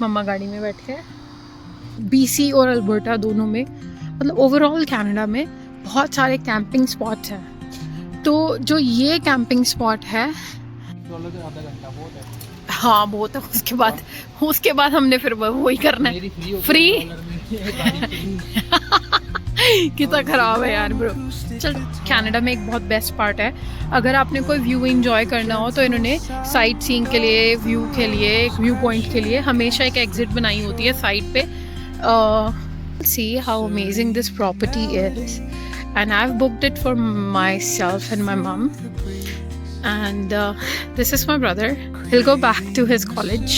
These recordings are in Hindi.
मम्मा गाड़ी में बैठ के। BC और अल्बर्टा दोनों में, मतलब ओवरऑल कनाडा में बहुत सारे कैंपिंग स्पॉट्स हैं। तो जो ये कैंपिंग स्पॉट है, आधा घंटा बहुत है। हाँ बहुत है। उसके बाद हमने फिर वही करना है। फ्री कितना खराब है यार ब्रो। चल, कनाडा में एक बहुत बेस्ट पार्ट है, अगर आपने कोई व्यू एंजॉय करना हो तो इन्होंने साइट सीइंग के लिए, व्यू के लिए, एक व्यू पॉइंट के लिए हमेशा एक एग्जिट बनाई होती है साइड पे। See how amazing this property is, and I have booked it for my self and my मम, and this is my brother. He'll go back to his college.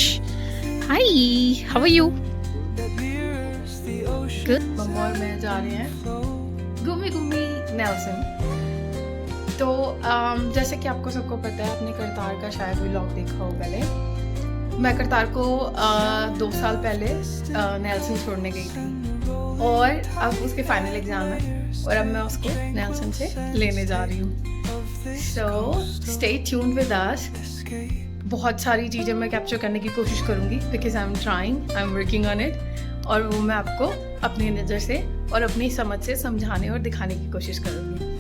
Hi, how are you? Good. मम्मा और मैं जा रहे हैं घूमी नेल्सन। तो जैसे कि आपको सबको पता है, आपने करतार का शायद व्लॉग देखा हो पहले। मैं करतार को 2 साल पहले नेल्सन छोड़ने गई थी, और अब उसके फाइनल एग्ज़ाम है, और अब मैं उसको नेल्सन से लेने जा रही हूँ। So stay tuned with us. बहुत सारी चीज़ें मैं कैप्चर करने की कोशिश करूँगी, because I am working on it, और वो मैं आपको अपनी नज़र से और अपनी समझ से समझाने और दिखाने की कोशिश करूँगी।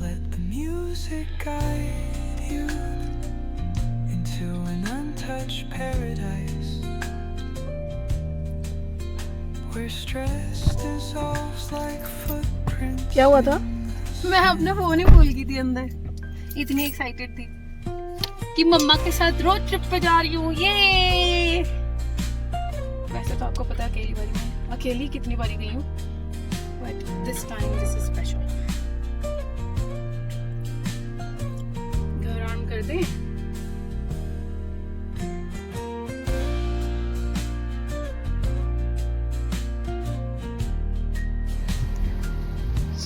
Let the music guide you into an untouched paradise, where stress dissolves like footprints. क्या हुआ था? मैं अपना फोन ही भूल गई थी अंदर, इतनी एक्साइटेड थी कि मम्मा के साथ रोड ट्रिप पे जा रही हूँ। ये वैसे तो आपको पता है अकेली कितनी बारी गई हूँ, but this time this is special. घर ऑन कर दें।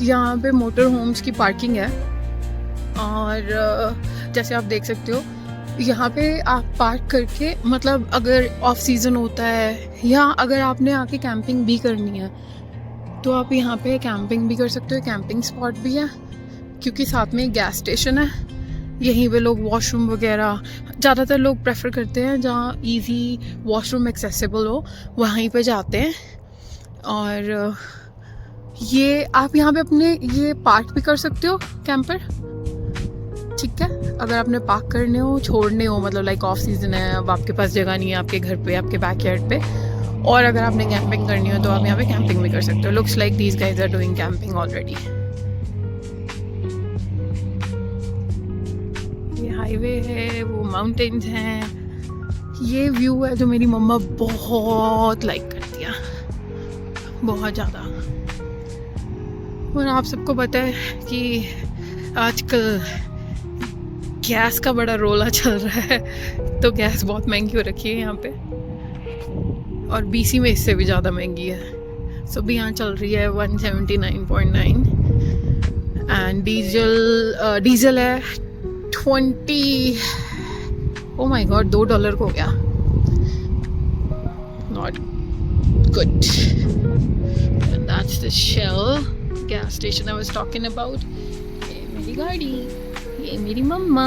यहाँ पे मोटर होम्स की पार्किंग है, और जैसे आप देख सकते हो यहाँ पे आप पार्क करके, मतलब अगर ऑफ सीज़न होता है या अगर आपने आके कैंपिंग भी करनी है तो आप यहाँ पे कैंपिंग भी कर सकते हो। कैंपिंग स्पॉट भी है, क्योंकि साथ में एक गैस स्टेशन है। यहीं पे लोग वॉशरूम वगैरह, ज़्यादातर लोग प्रेफर करते हैं जहाँ इजी वॉशरूम एक्सेसिबल हो, वहीं पे जाते हैं। और ये आप यहाँ पे अपने ये पार्क भी कर सकते हो कैंपर, ठीक है। अगर आपने पार्क करने हो, छोड़ने हो, मतलब लाइक ऑफ सीजन है, अब आपके पास जगह नहीं है आपके घर पे, आपके बैकयार्ड पे, और अगर आपने कैंपिंग करनी हो तो आप यहाँ पे कैंपिंग भी कर सकते हो। Looks like these guys are doing camping already. ये हाईवे है, वो माउंटेन्स हैं। ये व्यू है जो मेरी मम्मा बहुत लाइक करती है, बहुत ज़्यादा। और आप सबको पता है कि आजकल गैस का बड़ा रोला चल रहा है, तो गैस बहुत महंगी हो रखी है यहाँ पे, और BC में इससे भी ज़्यादा महंगी है। सो भी यहाँ चल रही है 179.9, एंड डीजल है 20, ओ माय गॉड, $2 को हो गया। Not good. And that's the shell gas station I was talking about. ये मेरी गाड़ी, ये मेरी मम्मा।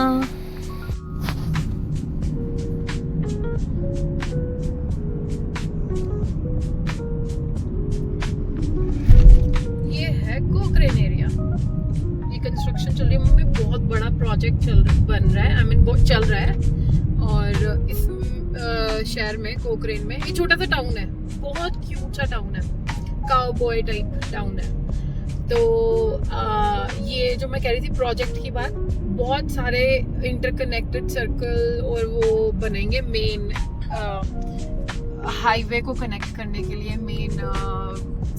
ये है कोकरेन एरिया, ये कंस्ट्रक्शन चल रही है। मम्मी बहुत बड़ा प्रोजेक्ट बन रहा है, चल रहा है। और इस शहर में, कोकरेन में, ये छोटा सा टाउन है, बहुत क्यूट सा टाउन है, काउबॉय टाइप टाउन है। तो ये जो मैं कह रही थी प्रोजेक्ट की बात, बहुत सारे इंटरकनेक्टेड सर्कल और वो बनेंगे, मेन हाईवे को कनेक्ट करने के लिए मेन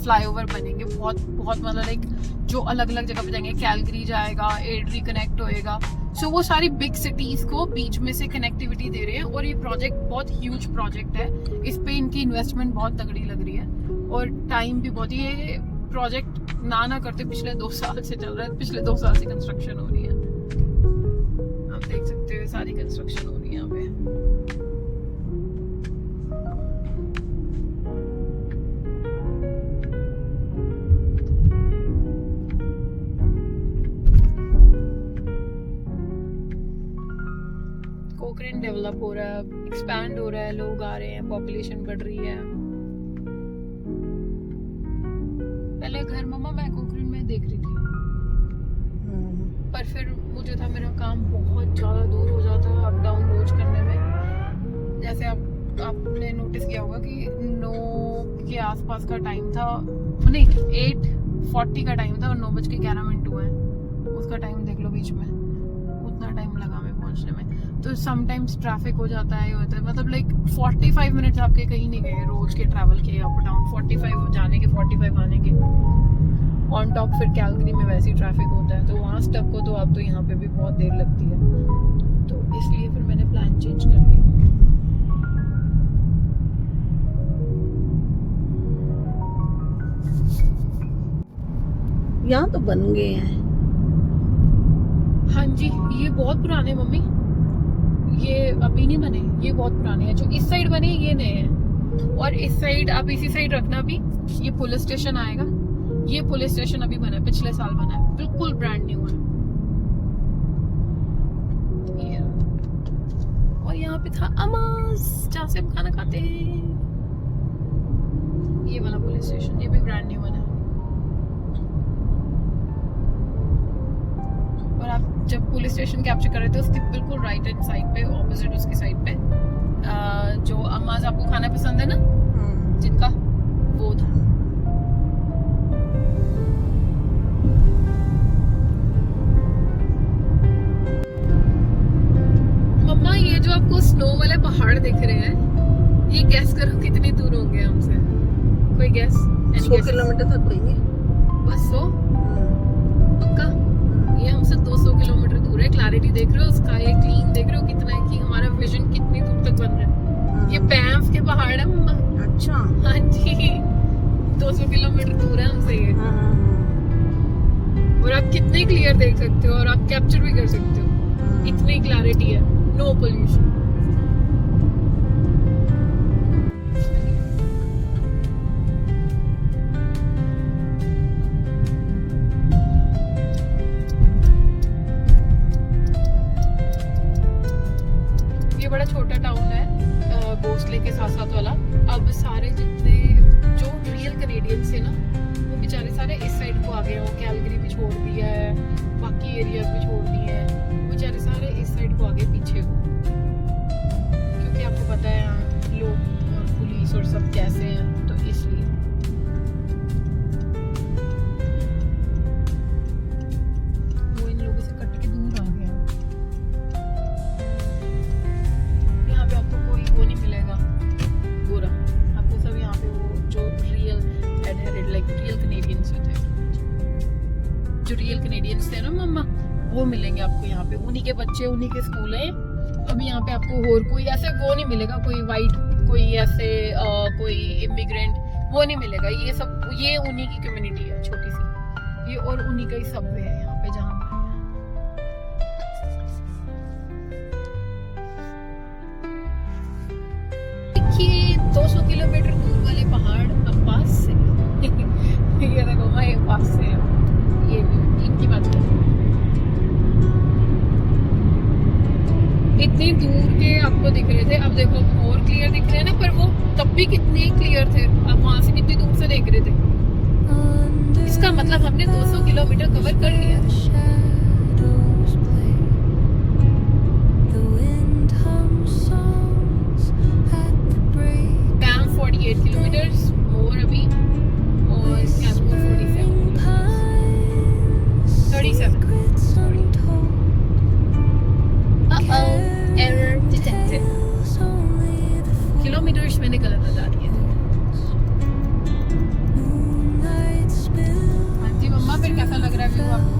फ्लाईओवर बनेंगे, बहुत बहुत, मतलब लाइक जो अलग अलग जगह पे जाएंगे। कैलगरी जाएगा, एड्री कनेक्ट होएगा। सो वो सारी बिग सिटीज को बीच में से कनेक्टिविटी दे रहे हैं, और ये प्रोजेक्ट बहुत ह्यूज प्रोजेक्ट है। इस पे इनकी इन्वेस्टमेंट बहुत तगड़ी लग रही है, और टाइम भी बहुत। ये प्रोजेक्ट ना करते पिछले 2 साल से चल रहा है, पिछले 2 साल से कंस्ट्रक्शन हो रही है। आप देख सकते हो सारी कंस्ट्रक्शन हो रही है यहाँ पे। पोखरण डेवलप हो रहा है, एक्सपैंड हो रहा है, लोग आ रहे हैं, पॉपुलेशन बढ़ रही है। पहले घर मम्मा मैं पोखरण में देख रही थी, पर फिर मुझे था मेरा काम बहुत ज़्यादा दूर हो जाता अप डाउन रोज करने में। जैसे आपने नोटिस किया होगा कि 9 के आसपास का टाइम था, नहीं 8:40 का टाइम था और 9:11 हुए हैं। उसका टाइम देख लो बीच में, उतना टाइम लगा हमें पहुंचने में। तो समटाइम्स ट्रैफिक हो जाता है, होता है मतलब लाइक 45 मिनट्स आपके कहीं नहीं गए रोज के ट्रैवल के अप डाउन, 45 जाने के 45 आने के। ऑन टॉप फिर कैलगरी में वैसे ही ट्रैफिक होता है, तो वहाँ स्टक हो तो अब तो यहाँ पे भी बहुत देर लगती है। तो इसलिए फिर मैंने प्लान चेंज कर दिया। यहाँ तो बन गए हैं। हाँ जी, ये बहुत पुराने मम्मी, ये अभी नहीं बने, ये बहुत पुराने हैं। जो इस साइड बने ये नए हैं, और इस साइड आप इसी साइड रखना भी, ये पुलिस स्टेशन आएगा। ये पुलिस स्टेशन अभी बना है, पिछले साल बना है, बिल्कुल ब्रांड न्यू है। ये और यहाँ पे था अमास, जहाँ से हम खाना खाते हैं। ये वाला पुलिस स्टेशन, ये भी ब्रांड न्यू बना है। और आप जब पुलिस स्टेशन कैप्चर कर रहे थे उसके बिल्कुल राइट हैंड साइड पे, ऑपोजिट उसकी साइड पे जो अम्माज आपको खाना पसंद है ना जिनका, वो था। मम्मा ये जो आपको स्नो वाले पहाड़ दिख रहे हैं, ये गैस करो कितनी दूर होंगे हमसे? कोई गैस? 100 किलोमीटर तक होंगे। बस 100? पक्का? ये हमसे 200 किलोमीटर दूर है। क्लैरिटी देख रहे हो, स्काई क्लीन देख रहे हो कितना है, कि हमारा विजन कितनी दूर तक बन रहा है। ये पैम्स के पहाड़ है मम्मा। अच्छा। हाँ जी, 200 किलोमीटर दूर है हमसे ये। और आप कितने क्लियर देख सकते हो, और आप कैप्चर भी कर सकते हो, इतनी क्लैरिटी है, नो पोल्यूशन। ये बड़ा छोटा टाउन है भोसले के साथ साथ वाला। अब सारे जितने जो रियल कनेडियंस थे ना, वो बेचारे सारे इस साइड को आ गए हो। कैलगरी भी छोड़ दिया है, बाकी एरियाज भी छोड़ दिए हैं, बेचारे सारे इस साइड को आ गए पीछे को, क्योंकि आपको पता है यहाँ लोग और पुलिस और सब कैसे हैं, तो इसलिए। वो इन लोगों से कट के दूर आ गया। यहाँ पे आपको कोई वो नहीं मिलेगा गोरा, आपको सब यहाँ पे वो जो रियल एडहेरेड लाइक रियल कनेडियंस थे, जो रियल कनेडियंस थे ना मम्मा, वो मिलेंगे आपको यहाँ पे। उन्हीं के बच्चे, उन्हीं के स्कूल हैं। अभी यहाँ पे आपको और कोई ऐसे वो नहीं मिलेगा, कोई वाइट, कोई ऐसे कोई इमिग्रेंट, वो नहीं मिलेगा। ये सब ये उन्हीं की कम्युनिटी है छोटी सी, ये और उन्हीं का ही सबवे है यहाँ पे जहाँ देखिए 200 किलोमीटर दूर वाले पहाड़ अब पास से। ये देखो ये पास से है, ये इनकी बात कर। इतनी दूर के आपको दिख रहे थे, अब देखो और क्लियर दिख रहे हैं ना, पर वो तब भी कितने क्लियर थे, आप वहां से कितनी दूर से देख रहे थे। इसका मतलब हमने 200 किलोमीटर कवर कर लिया। डैम 48 किलोमीटर्स और अभी, और कैमको 37 एरर डिटेक्टेड। किलोमीटर्स मैंने गलत बता दिए। हाँ जी मम्मा, फिर कैसा लग रहा है व्यू आपको?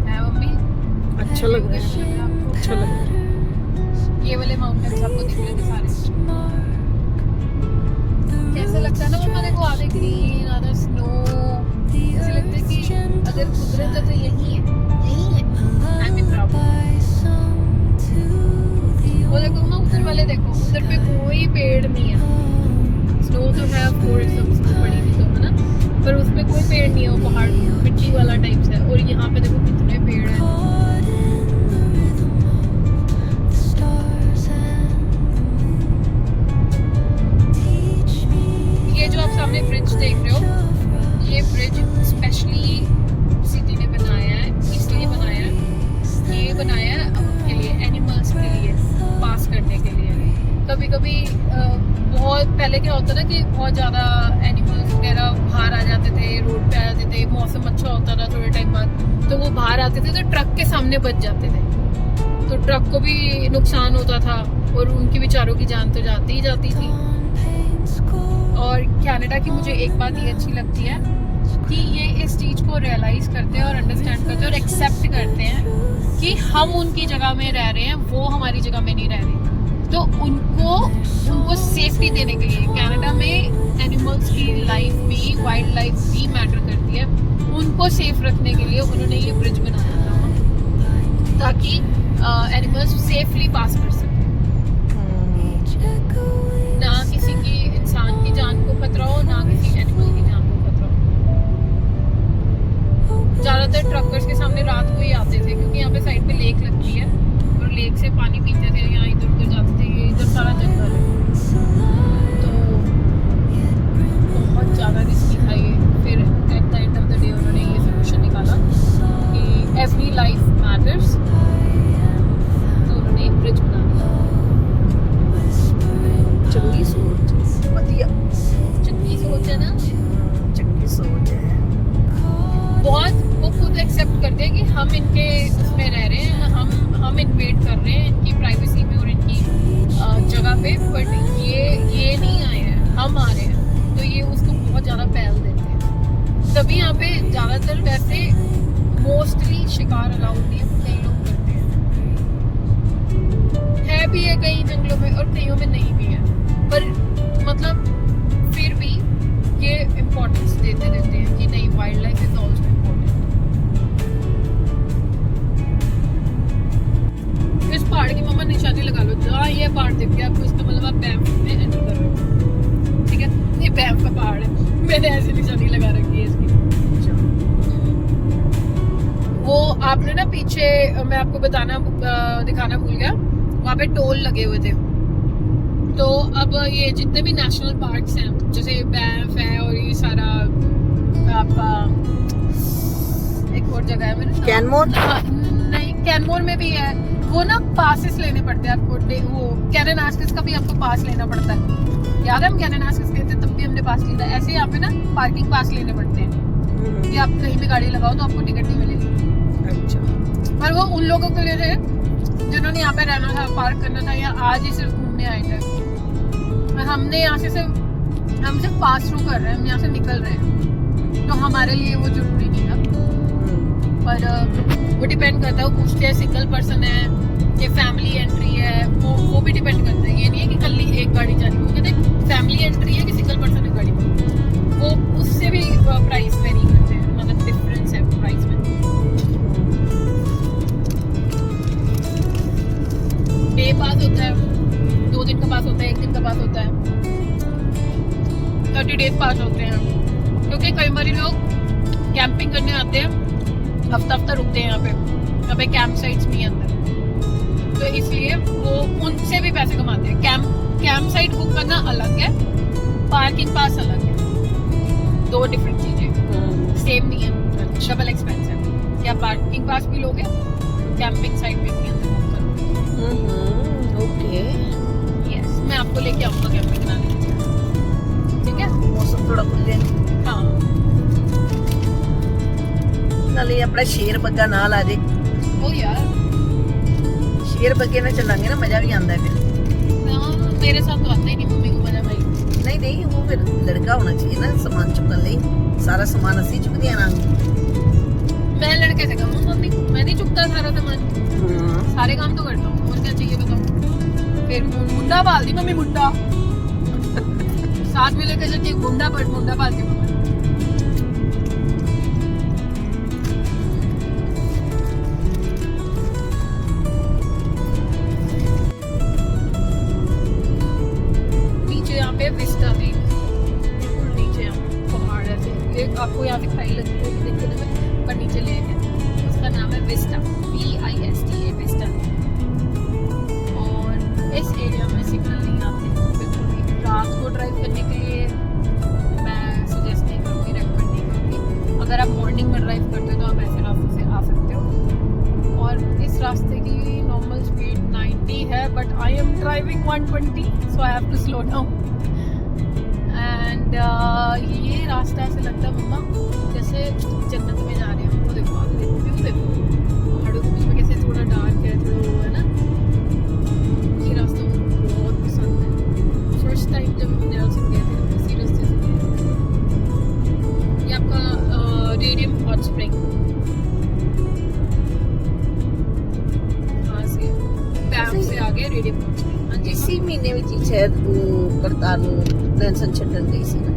है मम्मी? अच्छा लग रहा है, आपको? अच्छा लग रहा है। ये वाले माउंटेन्स आपको दिख रहे थे सारे, कैसे लगता है ना मम्मा? देखो आधे ग्रीन आधा स्नो, ऐसे लगता है कि अगर कुदरत है तो यही है, यही है। I am proud. वो देखो ना उधर वाले, देखो उधर पे कोई पेड़ नहीं है। स्नो तो है ऑफकोर्स, सब स्नो पड़ी हुई तो है ना, पर उस पे कोई पेड़ नहीं है, वो पहाड़ मिट्टी वाला टाइप से है। और यहाँ पे देखो कितने पेड़ हैं। तो वो बाहर आते थे तो ट्रक के सामने बच जाते थे, तो ट्रक को भी नुकसान होता था और उनकी बेचारों की जान तो जाती ही जाती थी। और कनाडा की मुझे एक बात ये अच्छी लगती है कि ये इस चीज़ को रियलाइज़ करते हैं और अंडरस्टैंड करते हैं और एक्सेप्ट करते हैं कि हम उनकी जगह में रह रहे हैं, वो हमारी जगह में नहीं रह रहे। तो उनको सेफ्टी देने के लिए कनाडा में एनिमल्स की लाइफ भी, वाइल्ड लाइफ भी मैटर करती है, उनको सेफ रखने के लिए उन्होंने ये ब्रिज बनाया था ताकि एनिमल्स सेफली पास कर सकें, ना किसी की इंसान की जान को खतरा हो, ना किसी एनिमल की जान को खतरा हो। ज़्यादातर ट्रकर्स के सामने रात को ही आते थे क्योंकि यहाँ पे साइड पे लेक लगती है और लेक से पानी पीते थे, यहाँ इधर उधर जाते थे, ये इधर सारा जंगल है, तो बहुत ज़्यादा रिस्की था ये। फिर at the end of the day उन्होंने ये सोल्यूशन निकाला कि एवरी लाइफ मैटर्स, तो उन्होंने एक ब्रिज बना दिया। चंगी सोच, बढ़िया चंगी सोच है ना, चंगी सोच है। बहुत वो खुद एक्सेप्ट करते हैं कि हम इनके उसमें रह रहे हैं, हम इन्वेट कर रहे हैं इनकी प्राइवेसी में और इनकी जगह पे, बट ये नहीं आए हैं, हम आ रहे हैं, तो ये उसको बहुत ज़्यादा पहल देते हैं। तभी यहाँ पे ज़्यादातर वैसे मोस्टली शिकार अलाउड नहीं है, कई लोग करते हैं, है भी है कई जंगलों में और कईयों में नहीं भी है, पर मतलब फिर भी ये इम्पोर्टेंस देते रहते हैं कि नहीं, wild life is also important. इस पहाड़ की मम्मा निशानी लगा लो, जहाँ ये पहाड़ दिख गया आपको, इसका मतलब आप बैंफ में एंटर कर रहे हो, ठीक है, ये बैंफ का पहाड़ है, मैंने ऐसी निशानी लगा रखी है इसकी। वो आपने ना पीछे, मैं आपको दिखाना भूल गया, वहाँ पे टोल लगे हुए थे, तो अब ये जितने भी नेशनल पार्क्स हैं, जैसे बैंफ है और ये सारा आपका एक और जगह है मेरे कैनमोर, नहीं कैनमोर में भी है, वो ना पासेस लेने पड़ते हैं आपको, वो कैनानास्किस का भी आपको पास लेना पड़ता है, याद है हम कैनानास्किस गए थे तब भी हमने पास लिया था, ऐसे यहाँ पे ना पार्किंग पास लेने पड़ते हैं कि आप कहीं भी गाड़ी लगाओ तो आपको टिकट नहीं मिलेगी। अच्छा, पर वो उन लोगों के लिए थे जिन्होंने यहाँ पे रहना था, पार्क करना था, या आज ही सिर्फ घूमने आए थे। हमने यहाँ से हम सिर्फ पास थ्रू कर रहे हैं, हम यहाँ से निकल रहे हैं, तो हमारे लिए वो जरूरी नहीं था, पर वो डिपेंड करता है, वो पूछते हैं सिंगल पर्सन है या फैमिली एंट्री है, वो भी डिपेंड करता है, ये नहीं है कि कल एक गाड़ी जा रही है, वो कहते फैमिली एंट्री है कि सिंगल पर्सन है गाड़ी में, वो उससे भी प्राइस वेरी करते हैं, मतलब डिफरेंस है प्राइस में। डे पास होता है, 2 दिन का पास होता है, 1 दिन का पास होता है, 30 डेज पास होते हैं, क्योंकि कई बार लोग कैंपिंग करने आते हैं, हफ्ता रुकते हैं यहाँ पे कैंप साइट्स भी अंदर, तो इसलिए वो उनसे भी पैसे कमाते हैं। कैंप साइट बुक करना अलग है, पार्किंग पास अलग है, 2 डिफरेंट चीजें, सेम नहीं है, डबल एक्सपेंस है। या पार्किंग पास भी लोगे, कैंपिंग साइट में भी अंदर बुक करो। ओके, यस, मैं आपको लेके आऊंगा कैंपिंग कराने, ठीक है, मौसम थोड़ा खुल जाए, हाँ, नाले अपना शेर बग्गा नाल आ जाए, ओ यार, शेर बग्गे में चलांगे ना, मजा भी आता है फिर। हाँ, मेरे साथ तो आता ही नहीं मम्मी को मजा भाई। नहीं वो फिर लड़का होना चाहिए ना सामान चुकने लिए, सारा सामान असी चुकदियां ना, मैं लड़के से कहूँ मम्मी, मैं नहीं चुकता सारा सामान, सारे काम तो करता हूँ, और क्या चाहिए बताओ। फिर मुंडा पाल दी मम्मी, मुंडा साथ में लेकर जाती है, मुंडा पालती हूँ। नीचे यहाँ पे विस्टा देख, बिल्कुल नीचे यहाँ पहाड़ ऐसे, ये आपको यहाँ से खाई लगती है देखने में, पर नीचे लेक है, उसका नाम है विस्टा, VISTA, विस्टा। और इस एरिया में सिग्नल नहीं आते बिल्कुल भी, रात को ड्राइव करने के लिए मैं सजेस्ट नहीं करूँगी, रेकमेंड नहीं करूँगी। अगर आप मॉर्निंग में ड्राइव करते हो तो आप ऐसे रास्ते से आ सकते हो, और इस रास्ते की नॉर्मल स्पीड 90 है, but I am driving 120, so I have to slow down. And ये रास्ता ऐसे लगता है मम्मा जैसे जन्नत में जा रहे हैं, वो देखो ਨੇੜੇ ਪਹੁੰਚ ਗਏ। ਹਾਂਜੀ ਇਸੀ ਮਹੀਨੇ ਵਿੱਚ ਹੀ ਸ਼ਾਇਦ ਉਹ ਕਰਤਾਰ ਨੂੰ ਨੈਲਸਨ ਛੱਡਣ ਗਈ ਸੀ ਨਾ।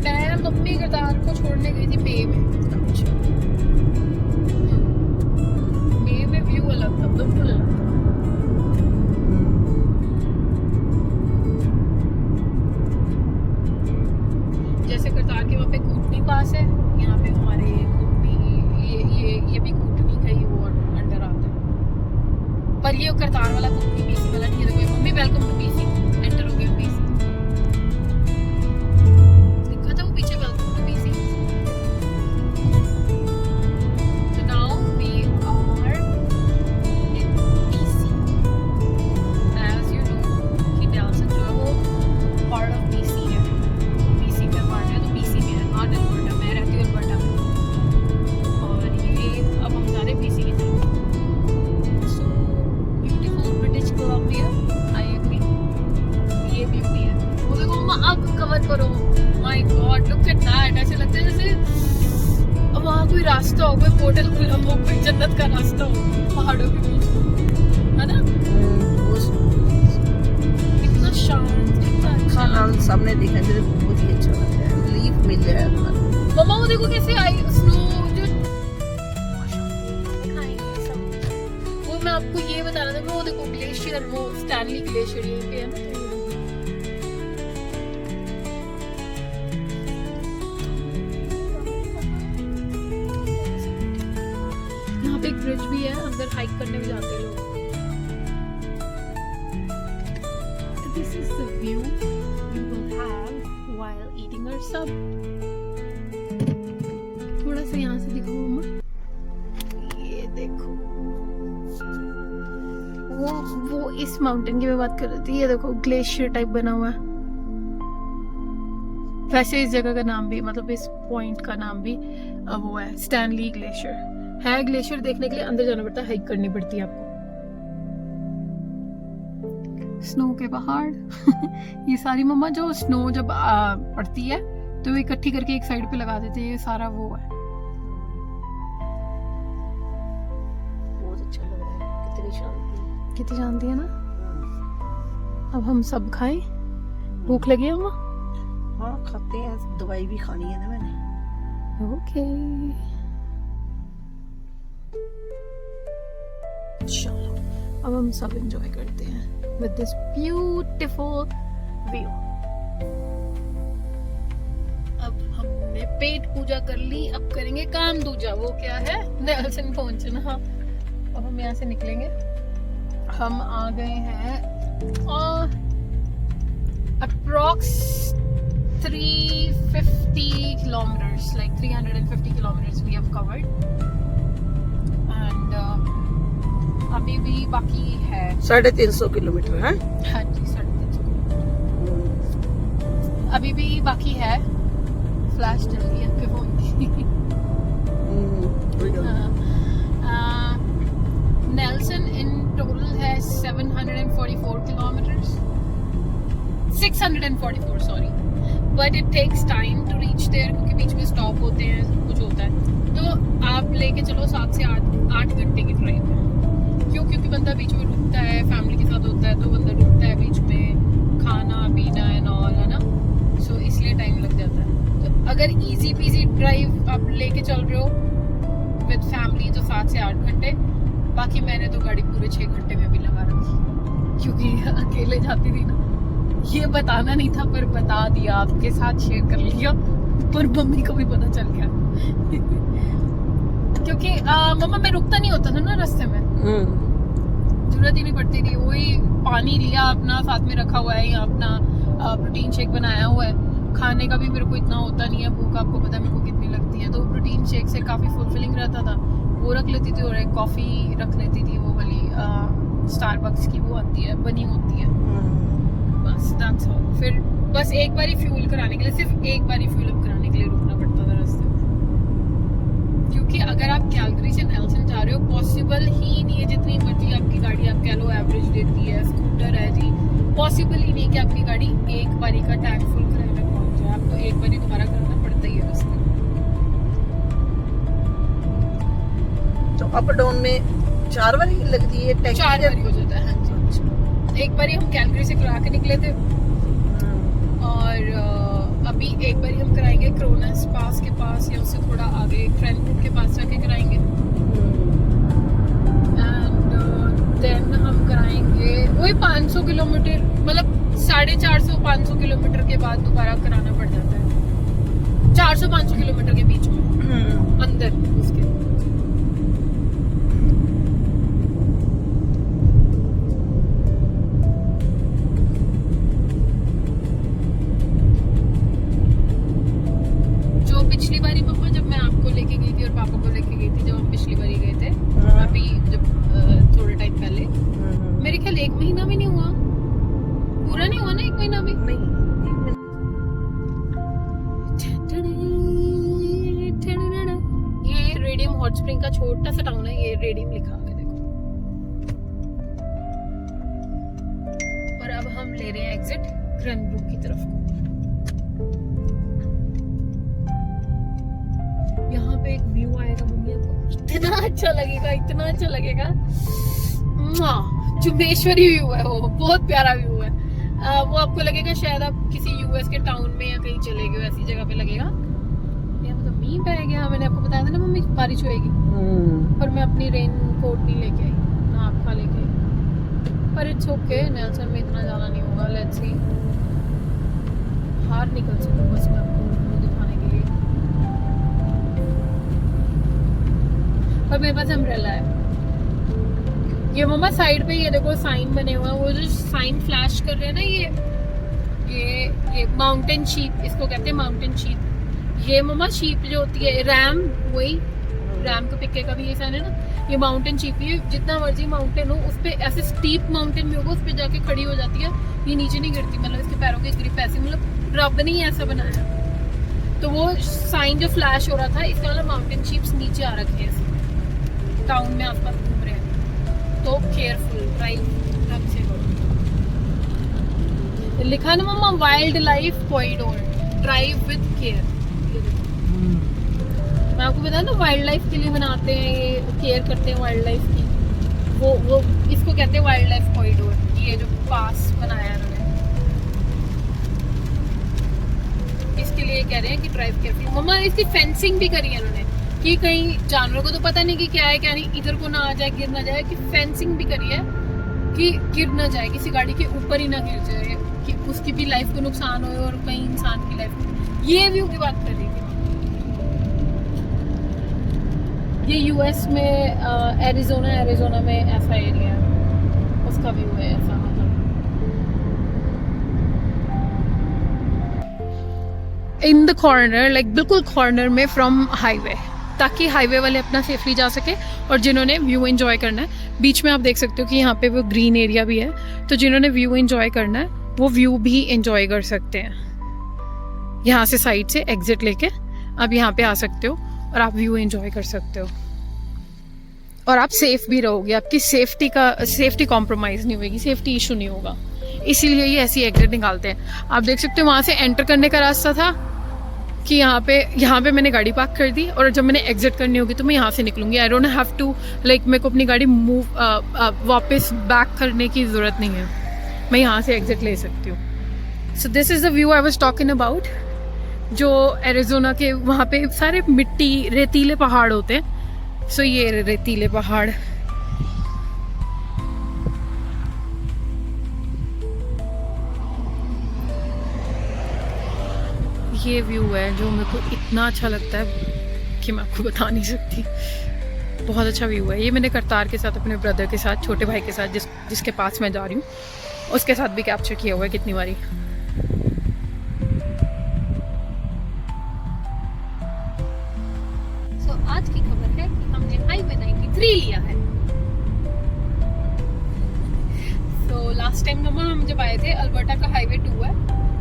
मैं मम्मी करतार को छोड़ने गई थी मई में। मई में व्यू अलग था, बिल्कुल अलग था। जैसे करतार के वहाँ पे कूटनी पास है, यहाँ पे हमारे कूटनी ये भी कूटनी का ही वो अंडर आता है, पर ये करतार वाला कूटनी पीसी वाला नहीं है। देखो मम्मी वेलकम टू पीसी, एंटर हो गया पीसी। देखा था वो पीछे welcome to PC. So now we are in PC. As you know कि नेल्सन जो है वो part of PC है, PC का part है, तो PC में है, not अल्बर्टा। मैं रहती हूँ अल्बर्टा में, और ये अब हम जा रहे हैं PC की तरफ। So beautiful British Columbia, I agree, ये ब्यूटी है। वो देखो मम्मा अब कवर करो, my God look at that. ऐसे लगता है जैसे वहाँ कोई रास्ता हो, कोई पोर्टल खुला हो, कोई जन्नत का रास्ता हो पहाड़ों के बीच में, है ना? कितना शांत, कितना अच्छा। ਨਾਲ ਸਾਹਮਣੇ देखा मुझे बहुत ही अच्छा लग रहा है। लीफ मिल रहा है अपना। मम्मा वो देखो कैसे आई स्नो जो दिखाएंगे सब। वो मैं आपको ये बता रहा था, वो देखो ग्लेशियर, वो स्टैनली ग्लेशियर यहीं पे है ना। यहाँ पे एक ब्रिज भी है, अंदर हाइक करने भी जाते हैं लोग। This is the view we will have while eating our sub. थोड़ा सा यहाँ से दिखाओ मम्मा, ये देखो वो इस माउंटेन की मैं बात कर रही थी। ये देखो ग्लेशियर टाइप बना हुआ है। वैसे इस जगह का नाम भी, मतलब इस पॉइंट का नाम भी वो है स्टैनली ग्लेशियर है। ग्लेशियर देखने के लिए अंदर जाना पड़ता है, हाइक करनी पड़ती है आपको। स्नो के पहाड़ ये सारी मम्मा जो स्नो जब पड़ती है तो वो इकट्ठी करके एक साइड पे लगा देते हैं। ये सारा वो है। बहुत अच्छा लग रहा है, कितनी शांति। कितनी शांति है ना। अब हम सब खाएं, भूख लगी है मम्मा? हाँ खाते हैं, दवाई भी खानी है ना मैंने। ओके चलो अब हम सब एंजॉय करते हैं with this beautiful view। अब हमने पेट पूजा कर ली, अब करेंगे काम दूजा। वो क्या है? नेल्सन पहुंचना। अब हम यहाँ से निकलेंगे। हम आ गए हैं approx 350 kilometers, like 350 kilometers we have covered, and अभी भी बाकी है 350 किलोमीटर है। हाँ जी 350। अभी भी बाकी है। फ्लैश चल रही है आपके फोन की। नेल्सन इन टोटल है 744 kilometres, 644 sorry, but it takes time to reach there, क्योंकि बीच में स्टॉप होते हैं, सब कुछ होता है। तो आप लेके चलो 7 से 8 घंटे की ड्राइव है। क्यों? क्योंकि बंदा बीच में रुकता है, फैमिली के साथ होता है तो बंदा रुकता है बीच में, खाना पीना एंड ऑल, है ना। सो इसलिए टाइम लग जाता है। तो अगर इजी पीजी ड्राइव आप लेके चल रहे हो विद फैमिली तो 7 से 8 घंटे। बाकी मैंने तो गाड़ी पूरे 6 घंटे में भी लगा रखी, क्योंकि अकेले जाती थी ना। ये बताना नहीं था पर बता दिया, आपके साथ शेयर कर लिया, पर मम्मी को भी पता चल गया। क्योंकि मम्मा मैं रुकता नहीं होता था ना रास्ते में, जरूरत ही नहीं पड़ती थी। वही पानी लिया अपना, साथ में रखा हुआ है, या अपना प्रोटीन शेक बनाया हुआ है। खाने का भी मेरे को इतना होता नहीं है, भूख आपको पता है मेरे को कितनी लगती है, तो प्रोटीन शेक से काफ़ी फुलफिलिंग रहता था। वो रख लेती थी, और एक कॉफ़ी रख लेती थी, वो वाली स्टारबक्स की वो आती है, बनी होती है। बस दैट्स ऑल। फिर बस एक बार ही फ्यूल कराने के लिए, सिर्फ एक बार ही फ्यूल अप कराने के लिए रुकना पड़ता था रास्ते में। क्योंकि अगर आप कैलगरी से नेल्सन जा रहे हो, पॉसिबल ही नहीं है, जितनी मर्जी आपकी गाड़ी आप कह लो एवरेज देती है, स्कूटर है जी, पॉसिबल ही नहीं है कि आपकी गाड़ी एक बारी का टैंक फुल कराने पहुंच जाए। आपको एक बारी दोबारा करना पड़ता ही है रास्ते में। तो अप डाउन में 4 बारी लगती है टैक्सी? 4 बारी हो जाता है। हाँ जी। एक बार हम कैलगरी से करा के निकले थे और अभी एक बार हम कराएंगे क्रोनस पास के पास या उससे थोड़ा आगे क्रेनब्रुक के पास जाके कराएंगे एंड देन हम कराएंगे वही 500 किलोमीटर मतलब 450-500 किलोमीटर के बाद दोबारा कराना पड़ जाता है 400-500 किलोमीटर के बीच में अंदर उसके पिछली बारी पापा जब मैं आपको लेके गई थी और पापा को लेके गई थी जब हम पिछली बारी गए थे अभी जब थोड़े टाइम पहले मेरे ख्याल 1 महीना भी नहीं हुआ पूरा नहीं हुआ ना 1 महीना भी नहीं ये रेडियम हॉट स्प्रिंग का छोटा सा टाउन है ये रेडियम लिखा है देखो और अब हम ले रहे हैं एग्जिट क्रेनब्रुक की तरफ को यहाँ पे एक व्यू आएगा मम्मी आपको इतना अच्छा लगेगा जुम्बेश्वरी व्यू है वो बहुत प्यारा व्यू है वो आपको लगेगा शायद आप किसी यूएस के टाउन में या कहीं चले गए ऐसी जगह पे लगेगा यहाँ तो मींह पै गया मैंने आपको बताया था ना मम्मी बारिश होएगी पर मैं अपनी रेन कोट नहीं लेके आई ना आपका लेके आई पर इट्स ओके नेल्सन में इतना ज़्यादा नहीं होगा लेट्स सी बाहर निकल सकूँ बस मैं आपको दिखाने के लिए और मेरे पास अम्ब्रेला है ये मम्मा साइड पे ये देखो साइन बने हुए हैं वो जो साइन फ्लैश कर रहे हैं ना ये माउंटेन शीप इसको कहते हैं माउंटेन शीप ये मम्मा शीप जो होती है रैम वही रैम को पिक्के का भी ये साइन है ना ये माउंटेन शीप ये जितना मर्जी माउंटेन हो उस पे ऐसे स्टीप माउंटेन भी होगा उस पे जाके खड़ी हो जाती है ये नीचे नहीं गिरती मतलब इसके पैरों की ग्रिप ऐसी मतलब रब ने ही ऐसा बनाया तो वो साइन जो फ्लैश हो रहा था इसका मतलब माउंटेन शीप्स नीचे आ रखे हैं टाउन में आसपास घूम रहे हैं तो केयरफुल ड्राइव ढंग से करो लिखा ना मम्मा wild life corridor drive with care मैं आपको बताया ना वाइल्ड लाइफ के लिए बनाते हैं ये केयर करते हैं वाइल्ड लाइफ की वो इसको कहते हैं वाइल्ड लाइफ कॉरिडोर ये जो पास बनाया उन्होंने इसके लिए कह रहे हैं कि ड्राइव केयरफुल मम्मा इसकी फेंसिंग भी करी है उन्होंने कि कहीं जानवरों को तो पता नहीं कि क्या है क्या नहीं इधर को ना आ जाए गिर ना जाए कि फेंसिंग भी करी है कि गिर ना जाए किसी गाड़ी के ऊपर ही ना गिर जाए कि उसकी भी लाइफ को नुकसान हो और कहीं इंसान की लाइफ को ये व्यू की बात कर रही थी ये यूएस में एरिजोना में ऐसा एरिया है उसका व्यू है ऐसा मतलब इन द कॉर्नर लाइक बिल्कुल कॉर्नर में फ्रॉम हाईवे ताकि हाईवे वाले अपना सेफली जा सके और जिन्होंने व्यू एंजॉय करना है बीच में आप देख सकते हो कि यहाँ पे वो ग्रीन एरिया भी है तो जिन्होंने व्यू एंजॉय करना है वो व्यू भी एंजॉय कर सकते हैं यहाँ से साइड से एग्जिट लेके आप यहाँ पे आ सकते हो और आप व्यू एंजॉय कर सकते हो और आप सेफ भी रहोगे आपकी सेफ्टी कॉम्प्रोमाइज़ नहीं होगी सेफ्टी इशू नहीं होगा इसीलिए ये ऐसी एग्जिट निकालते हैं आप देख सकते हो वहाँ से एंटर करने का रास्ता था कि यहाँ पे मैंने गाड़ी पार्क कर दी और जब मैंने एग्जिट करनी होगी तो मैं यहाँ से निकलूंगी I don't have to like मेरे को अपनी गाड़ी मूव वापस बैक करने की ज़रूरत नहीं है मैं यहाँ से एग्जिट ले सकती हूँ so this is the view I was talking about जो एरिज़ोना के वहाँ पे सारे मिट्टी रेतीले पहाड़ होते हैं सो ये रेतीले पहाड़ ये व्यू है जो मेरे को इतना अच्छा लगता है कि मैं आपको बता नहीं सकती बहुत अच्छा व्यू है ये मैंने करतार के साथ अपने ब्रदर के साथ छोटे भाई के साथ जिसके पास मैं जा रही हूँ उसके साथ भी कैप्चर किया हुआ है कितनी बारी सो आज की खबर है कि हमने हाईवे 93 लिया है सो लास्ट टाइम हम जब आए थे अल्बर्टा का हाईवे 2 है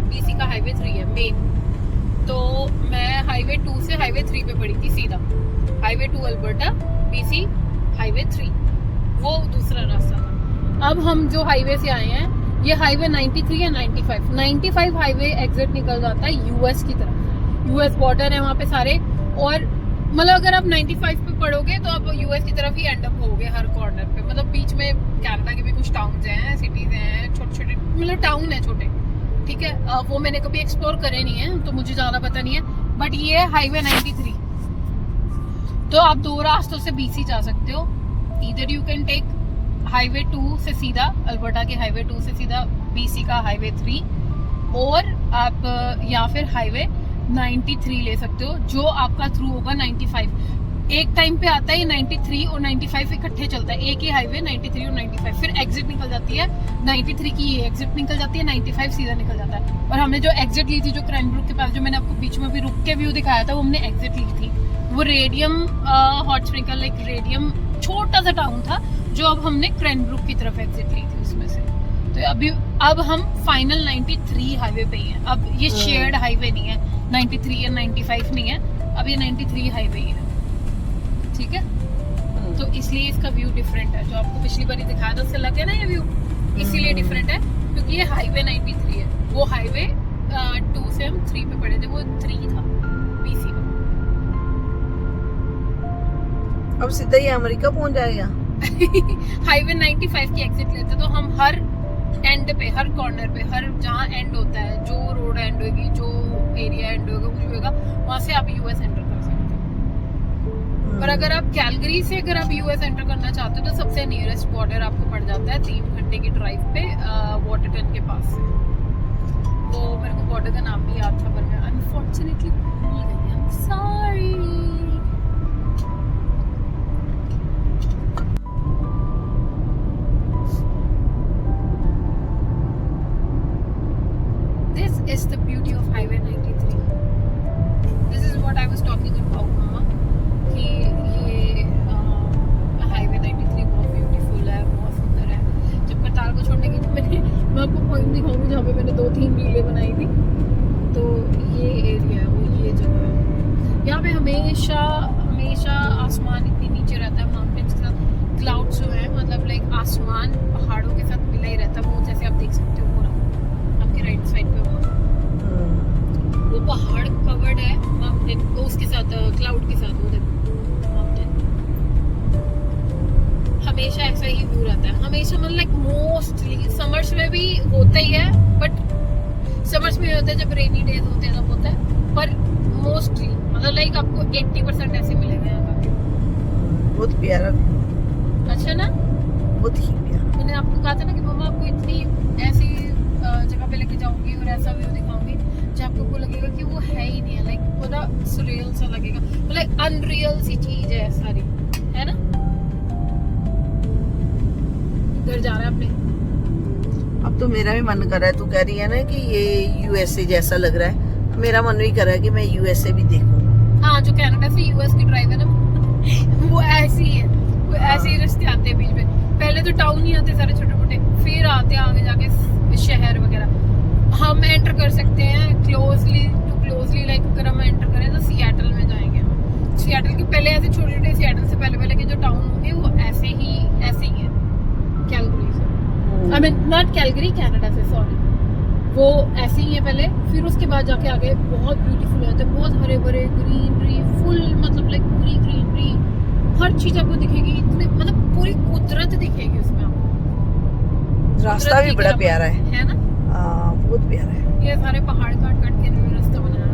बीसी का हाईवे 3 है मेन तो मैं हाईवे 2 से हाईवे 3 पे पड़ी थी सीधा हाईवे 2 अल्बर्टा बीसी हाईवे 3 वो दूसरा रास्ता था अब हम जो हाईवे से आए हैं ये हाईवे 93 या 95 हाईवे एग्जिट निकल जाता है यूएस की तरफ यूएस बॉर्डर है वहाँ पे सारे और मतलब अगर आप 95 पे पढ़ोगे तो आप यूएस की तरफ ही एंड अप हो गए हर कॉर्नर पे। मतलब बीच में कनाडा के भी कुछ टाउन्स हैं, सिटीज हैं, छोटे छोटे मतलब टाउन है छोटे, ठीक है। वो मैंने कभी एक्सप्लोर करे नहीं है तो मुझे ज़्यादा पता नहीं है। बट ये है हाईवे 93, तो आप दो रास्तों से BC जा सकते हो। इधर यू कैन टेक हाईवे 2 से सीधा, अल्बर्टा के हाईवे 2 से सीधा BC का हाईवे 3, और आप या फिर हाईवे 93 ले सकते हो जो आपका थ्रू होगा 95। एक टाइम पे आता है 93 और 95 इकट्ठे चलता है, एक ही हाईवे 93 और 95, फिर एग्जिट निकल जाती है 93 की, ये एग्जिट निकल जाती है, 95 सीधा निकल जाता है। और हमने जो एग्जिट ली थी जो क्रैनब्रुक के पास, जो मैंने आपको बीच में भी रुक के व्यू दिखाया था, वो हमने एग्जिट ली थी। वो radium hot spring, like radium छोटा सा टाउन था जो अब हमने क्रैनब्रुक की तरफ एग्जिट ली थी उसमें से। तो अब हम फाइनल 93 हाईवे पे ही हैं। अब ये शेयर्ड हाईवे नहीं है, 93 या 95 नहीं है, अब ये 93 हाईवे ही है, ठीक है। तो इसलिए इसका व्यू डिफरेंट है। जो आपको पिछली बार दिखाया था उससे लगे ना ये व्यू, इसीलिए डिफरेंट है क्योंकि ये हाईवे 93 है। वो हाईवे 2 से हम 3 पे पड़े थे, वो 3 था BC का। अब सीधा ही अमेरिका पहुंच जाएगा। हाईवे 95 की एग्जिट लेते तो हम हर एंड पे, हर कॉर्नर पे, हर जहाँ एंड होता है, जो रोड एंड होगी, जो एरिया एंड होगा, कुछ भी होगा, वहां से आप यूएस एंटर कर सकते हो। पर अगर आप कैलगरी से अगर आप यूएस एंटर करना चाहते हो तो सबसे नियरेस्ट बॉर्डर आपको पड़ जाता है 3 घंटे की ड्राइव पे वाटरटन के पास से। वो मेरे को बॉर्डर का नाम भी याद था पर मैं अनफॉर्चुनेटली भूल गई, I am sorry. This is the beauty of Highway 93. This is what I was talking about, Mama. कि ये Highway 93 बहुत ब्यूटीफुल है, बहुत सुंदर है। जब कतार को छोड़ने की, मैं आपको पॉइंट दिखाऊंगी जहाँ पे मैंने 2-3 रीलें बनाई थी। तो ये एरिया है, वो ये जगह है। यहाँ पे हमेशा आसमान इतनी नीचे रहता है, माउंटेन्स के साथ क्लाउड्स जो है, मतलब लाइक आसमान पहाड़ों के साथ मिला ही रहता है। वो जैसे आप देख सकते हो पूरा आपके राइट साइड पे वो पहाड़ कवर्ड है माउंटेन, उसके साथ क्लाउड के साथ, वो देखो माउंटेन। हमेशा ऐसा ही व्यू रहता है, हमेशा मतलब लाइक मोस्टली समर्स में भी होता ही है, बट समर्स में होता है जब रेनी डेज होते हैं तब होता है, पर मोस्टली मतलब लाइक आपको 80% ऐसे मिलेगा यहाँ का। बहुत प्यारा, अच्छा ना, बहुत ही प्यारा। मैंने आपको कहा था ना कि मम्मा आपको इतनी ऐसी जगह पे लेके जाऊंगी और ऐसा व्यू दिखाऊंगी जो आपको लगेगा कि वो है ही नहीं है, लाइक पूरा सुरियल सा लगेगा, मतलब अनरियल सी चीज है सारी, है ना। घर जा रहा है अपने। अब तो मेरा भी मन कर रहा है, तू कह रही है ना कि ये यूएसए जैसा लग रहा है, मेरा मन भी कर रहा है कि मैं यूएसए भी देखूं। हाँ, जो कनाडा से यूएस की ड्राइव है ना वो ऐसी है, वो ऐसे ही रास्ते आते हैं बीच में। पहले तो टाउन ही आते सारे छोटे मोटे, फिर आते हैं आगे जाके शहर वगैरह। हम एंटर कर सकते हैं क्लोजली लाइक अगर हम एंटर करें तो सिएटल में जाएंगे। सिएटल के पहले ऐसे छोटे छोटे, सिएटल से पहले के जो टाउन होंगे वो ऐसे ही है कैलगरी से, I mean not Calgary, Canada से, सॉरी। वो ऐसे ही है पहले, फिर उसके बाद जाके आगे बहुत ब्यूटीफुल होता है, बहुत हरे भरे, ग्रीनरी फुल, मतलब लाइक पूरी ग्रीनरी, हर चीज आपको दिखेगी, इतने मतलब पूरी कुदरत दिखेगी उसमें आपको। रास्ता भी बड़ा प्यारा है ना। हाँ, बहुत प्यारा है। ये सारे पहाड़ काट के रास्ता बनाया है।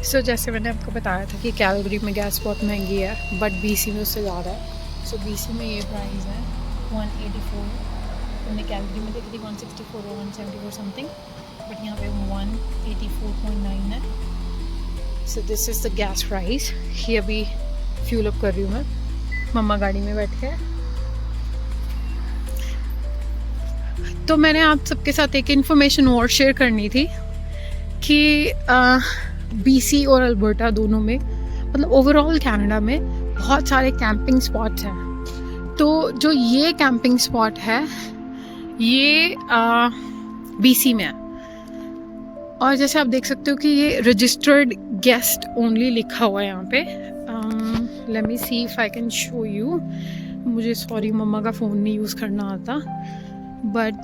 सो जैसे मैंने आपको बताया था कि कैलगरी में गैस बहुत महंगी है, बट BC में उससे ज़्यादा है। सो BC में ये प्राइस है 184, हमने कैलगरी में देखी थी 164 और 174 समथिंग, बट यहाँ पे 184.9 है। So this is the gas price. ये अभी फ्यूल अप कर रही हूँ मैं, मम्मा गाड़ी में बैठ के। तो मैंने आप सबके साथ एक इन्फॉर्मेशन और शेयर करनी थी कि BC और अल्बर्टा दोनों में, मतलब ओवरऑल कनाडा में बहुत सारे कैंपिंग स्पॉट्स हैं। तो जो ये कैंपिंग स्पॉट है ये BC में है, और जैसे आप देख सकते हो कि ये रजिस्टर्ड गेस्ट ओनली लिखा हुआ है यहाँ पे। Let me see if I can show you. मुझे सॉरी मम्मा का फ़ोन नहीं यूज़ करना आता, but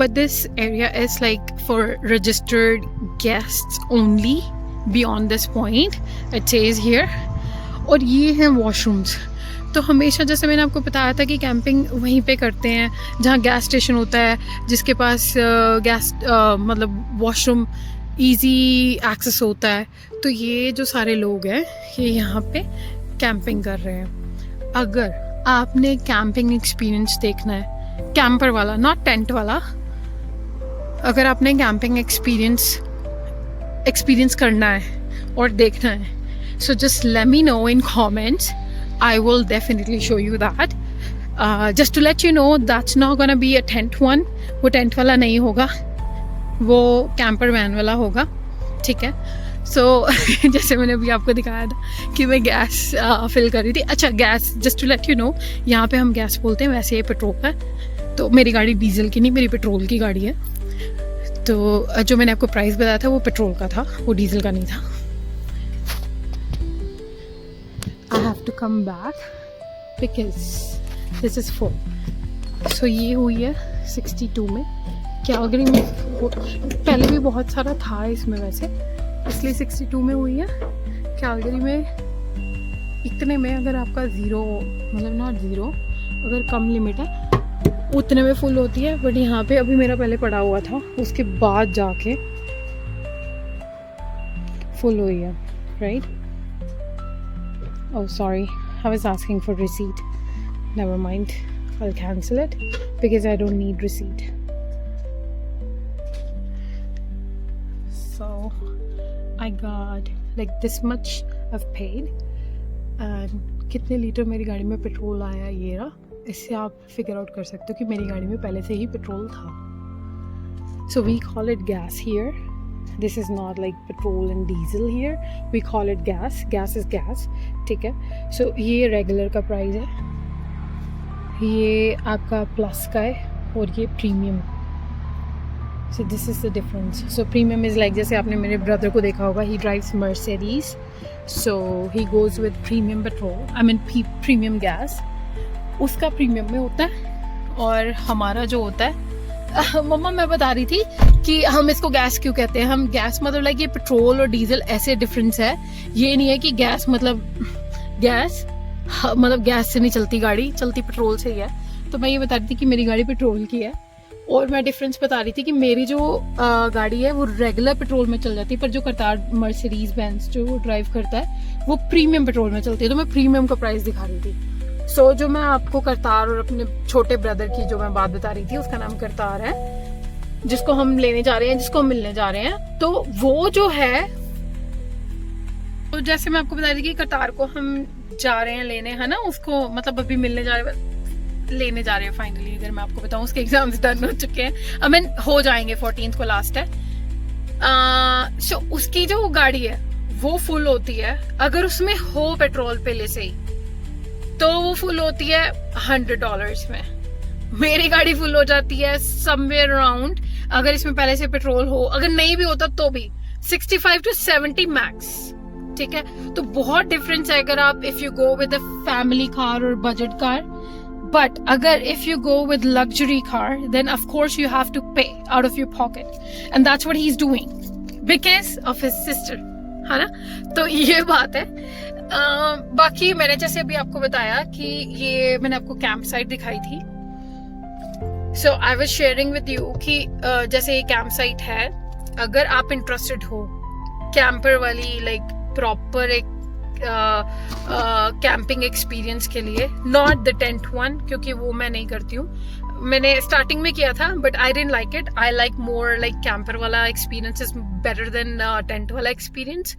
but this area is like for registered guests only beyond this point, it says here। और ये हैं वॉशरूम्स। तो हमेशा जैसे मैंने आपको बताया था कि कैंपिंग वहीं पे करते हैं जहाँ गैस स्टेशन होता है, जिसके पास गैस मतलब वॉशरूम इजी एक्सेस होता है। तो ये जो सारे लोग हैं ये यहाँ पे कैंपिंग कर रहे हैं। अगर आपने कैंपिंग एक्सपीरियंस देखना है, कैंपर वाला, नॉट टेंट वाला, अगर आपने कैंपिंग एक्सपीरियंस करना है और देखना है, so just let me know in comments, I will definitely show you that. Just to let you know that's not gonna be a tent one, वो टेंट वाला नहीं होगा, वो कैंपर वैन वाला होगा, ठीक है। सो जैसे मैंने अभी आपको दिखाया था कि मैं गैस फिल कर रही थी। अच्छा, guys, just to let you know, यहाँ पे हम गैस बोलते हैं, वैसे ये पेट्रोल है। तो मेरी गाड़ी डीजल की नहीं, मेरी पेट्रोल की गाड़ी है। तो जो मैंने आपको प्राइस बताया था वो पेट्रोल का था, वो डीजल का नहीं था। I have to come back because this is full. So ये हुई है 62 में। कैलगरी में पहले भी बहुत सारा था इसमें वैसे, इसलिए 62 में हुई है। कैलगरी में इतने में अगर आपका ज़ीरो, मतलब नॉट ज़ीरो, अगर कम लिमिट है उतने में फुल होती है। बट यहाँ पे अभी मेरा पहले पड़ा हुआ था, उसके बाद जाके फुल हुई है, right. Oh sorry, I was asking for receipt, never mind, I will cancel it because I don't need receipt. So I got like this much I've paid, and कितने लीटर मेरी गाड़ी में पेट्रोल आया ये रहा। इससे आप फिगर आउट कर सकते हो कि मेरी गाड़ी में पहले से ही पेट्रोल था। So we call it gas here. This is not like petrol and diesel here. We call it gas. Gas is gas, ठीक है। So ये रेगुलर का प्राइस है, ये आपका प्लस का है, और ये premium. So this is the difference. So premium is like, जैसे आपने मेरे ब्रदर को देखा होगा, he drives Mercedes, so he goes with premium petrol, I mean premium gas, उसका प्रीमियम में होता है। और हमारा जो होता है, मम्मा मैं बता रही थी कि हम इसको गैस क्यों कहते हैं। हम गैस मतलब लाइक ये पेट्रोल और डीजल ऐसे डिफरेंस है। ये नहीं है कि गैस मतलब गैस से नहीं चलती गाड़ी, चलती पेट्रोल से ही है। तो मैं ये बता रही थी कि मेरी गाड़ी पेट्रोल की है, और मैं डिफरेंस बता रही थी कि मेरी जो गाड़ी है वो रेगुलर पेट्रोल में चल जाती है, पर जो करतार मर्सिडीज बेंज जो वो ड्राइव करता है वो प्रीमियम पेट्रोल में चलती है। तो मैं प्रीमियम का प्राइस दिखा रही थी। सो जो मैं आपको करतार और अपने छोटे ब्रदर की जो मैं बात बता रही थी, उसका नाम करतार है, जिसको हम लेने जा रहे हैं, जिसको हम मिलने जा रहे हैं। तो वो जो है, तो जैसे मैं आपको बता रही थी कि करतार को हम जा रहे हैं लेने, है ना, उसको मतलब अभी मिलने जा रहे हैं, लेने जा रहे हैं फाइनली। अगर मैं आपको बताऊं, उसके एग्जाम्स डन हो चुके हैं, आई मीन हो जाएंगे, 14th को लास्ट है। सो उसकी जो गाड़ी है वो फुल होती है, अगर उसमें हो पेट्रोल पहले से ही, तो वो फुल होती है $100 में। मेरी गाड़ी फुल हो जाती है समवेयर अराउंड, अगर इसमें पहले से पेट्रोल हो, अगर नहीं भी होता तो भी 65 to 70 मैक्स, ठीक है। तो बहुत डिफरेंस है अगर आप if you go with a family car और budget car. But agar if you go with luxury car, then of course you have to pay out of your pocket, and that's what he's doing because of his sister, है ना। तो ये बात है। बाकी मैंने जैसे अभी आपको बताया कि ये मैंने आपको कैंप साइट दिखाई थी। So I was sharing with you कि जैसे ये कैंप साइट है, अगर आप इंटरेस्टेड हो कैंपर वाली लाइक प्रॉपर एक कैंपिंग एक्सपीरियंस के लिए, नॉट द टेंट वन, क्योंकि वो मैं नहीं करती हूँ। मैंने स्टार्टिंग में किया था but I didn't like it. I like more like camper वाला experience is better than tent वाला एक्सपीरियंस।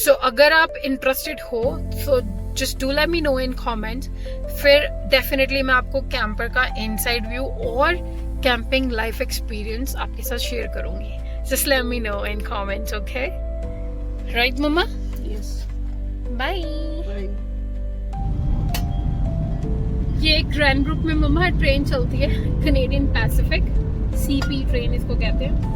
सो अगर आप इंटरेस्टेड हो so just do let me know in comments, फिर डेफिनेटली मैं आपको कैंपर का इनसाइड व्यू और कैंपिंग लाइफ एक्सपीरियंस आपके साथ शेयर करूंगी. Just let me know in comments, okay? Right मम्मा? यस. बाय. बाय. ये क्रैनब्रुक में मम्मा ट्रेन चलती है, कनेडियन पैसिफिक, सीपी ट्रेन इसको कहते हैं.